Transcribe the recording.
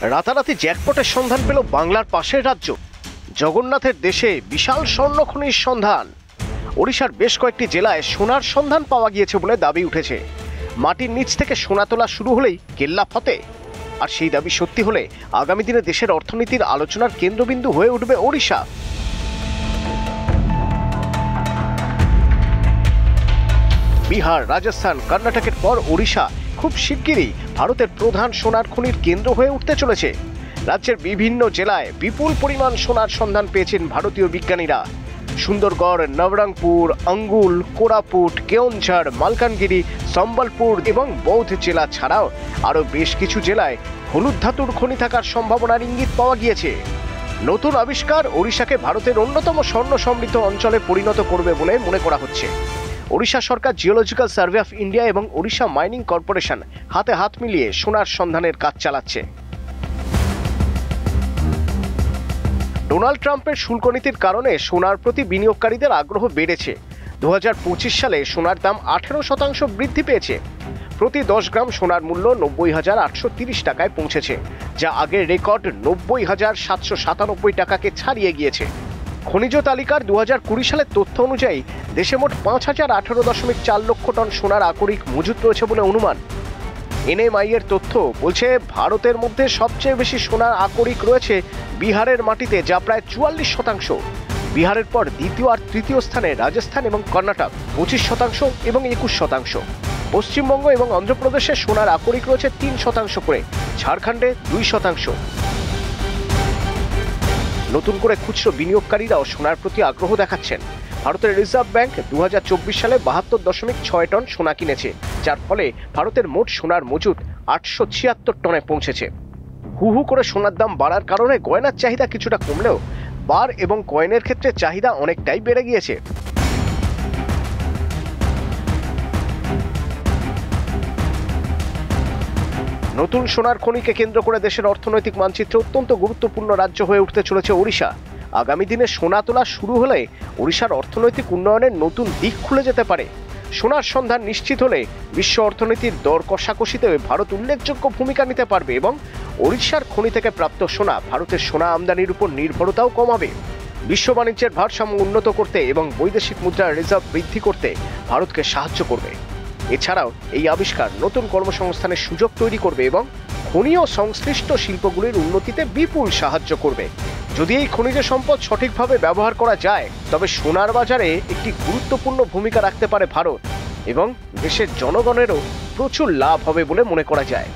রাতারাতি জ্যাকপটের সন্ধান পেল বাংলার পাশের রাজ্য। জগন্নাথের দেশে বিশাল স্বর্ণখনির সন্ধান। ওড়িশার বেশ কয়েকটি জেলায় সোনার সন্ধান পাওয়া গিয়েছে বলে দাবি উঠেছে। মাটির নিচ থেকে সোনা তোলা শুরু হলেই কেল্লা ফতে। আর সেই দাবি সত্যি হলে আগামী দিনে দেশের অর্থনীতির আলোচনার কেন্দ্রবিন্দু হয়ে উঠবে ওড়িশা। বিহার, রাজস্থান, কর্ণাটকের পর ওড়িশা খুব শিগগিরই ভারতের প্রধান সোনার খনির কেন্দ্র হয়ে উঠতে চলেছে। রাজ্যের বিভিন্ন জেলায় বিপুল পরিমাণ সোনার সন্ধান পেয়েছেন ভারতীয় বিজ্ঞানীরা। সুন্দরগড়, নবরঙ্গপুর, আঙ্গুল, কোরাপুট, কেওনঝড়, মালকানগিরি, সম্বলপুর এবং বৌদ্ধ জেলা ছাড়াও আরও বেশ কিছু জেলায় হলুদ ধাতুর খনি থাকার সম্ভাবনার ইঙ্গিত পাওয়া গিয়েছে। নতুন আবিষ্কার ওড়িশাকে ভারতের অন্যতম স্বর্ণ সমৃদ্ধ অঞ্চলে পরিণত করবে বলে মনে করা হচ্ছে। ওড়িশা সরকার জিওলজিক্যাল সার্ভে অফ ইন্ডিয়া এবং ওড়িশা মাইনিং কর্পোরেশন হাতে হাত মিলিয়ে সোনার সন্ধানের কাজ চালাচ্ছে। ডোনাল্ড ট্রাম্পের শুল্ক নীতির কারণে সোনার প্রতি বিনিয়োগকারীদের আগ্রহ বেড়েছে। 2025 সালে সোনার দাম 18% বৃদ্ধি পেয়েছে। প্রতি 10 গ্রাম সোনার মূল্য 90,830 টাকায় পৌঁছেছে, যা আগের রেকর্ড 90,797 টাকাকে ছাড়িয়ে গিয়েছে। খনিজ তালিকার 2020 সালের তথ্য অনুযায়ী দেশে মোট 5,018.4 লক্ষ টন সোনার আকরিক মজুত রয়েছে বলে অনুমান। এনএমআই এর তথ্য বলছে ভারতের মধ্যে সবচেয়ে বেশি সোনার আকরিক রয়েছে বিহারের মাটিতে, যা প্রায় 44%। বিহারের পর দ্বিতীয় আর তৃতীয় স্থানে রাজস্থান এবং কর্ণাটক 25% এবং 21%। পশ্চিমবঙ্গ এবং অন্ধ্রপ্রদেশে সোনার আকরিক রয়েছে 3% করে, ঝাড়খণ্ডে 2%। নতুন করে খুচরো বিনিয়োগকারীরাও সোনার প্রতি আগ্রহ দেখাচ্ছেন। ভারতের রিজার্ভ ব্যাংক 2024 সালে 72.6 টন সোনা কিনেছে, যার ফলে ভারতের মোট সোনার মজুত 876 টনে পৌঁছেছে। হু হু করে সোনার দাম বাড়ার কারণে গয়নার চাহিদা কিছুটা কমলেও বার এবং কয়েনের ক্ষেত্রে চাহিদা অনেকটাই বেড়ে গিয়েছে। নতুন সোনার খনিকে কেন্দ্র করে দেশের অর্থনৈতিক মানচিত্রে অত্যন্ত গুরুত্বপূর্ণ রাজ্য হয়ে উঠতে চলেছে ওড়িশা। আগামী দিনে সোনা তোলা শুরু হলে ওড়িশার অর্থনৈতিক উন্নয়নের নতুন দিক খুলে যেতে পারে। সোনার সন্ধান নিশ্চিত হলে বিশ্ব অর্থনীতির দর কষাকষিতে ভারত উল্লেখযোগ্য ভূমিকা নিতে পারবে এবং ওড়িশার খনি থেকে প্রাপ্ত সোনা ভারতের সোনা আমদানির উপর নির্ভরতাও কমাবে। বিশ্ব বাণিজ্যের ভারসাম্য উন্নত করতে এবং বৈদেশিক মুদ্রার রিজার্ভ বৃদ্ধি করতে ভারতকে সাহায্য করবে। এছাড়াও এই আবিষ্কার নতুন কর্মসংস্থানের সুযোগ তৈরি করবে এবং খনি ও সংশ্লিষ্ট শিল্পগুলির উন্নতিতে বিপুল সাহায্য করবে। যদি এই খনিজ সম্পদ সঠিকভাবে ব্যবহার করা যায়, তবে সোনার বাজারে একটি গুরুত্বপূর্ণ ভূমিকা রাখতে পারে ভারত এবং দেশের জনগণেরও প্রচুর লাভ হবে বলে মনে করা যায়।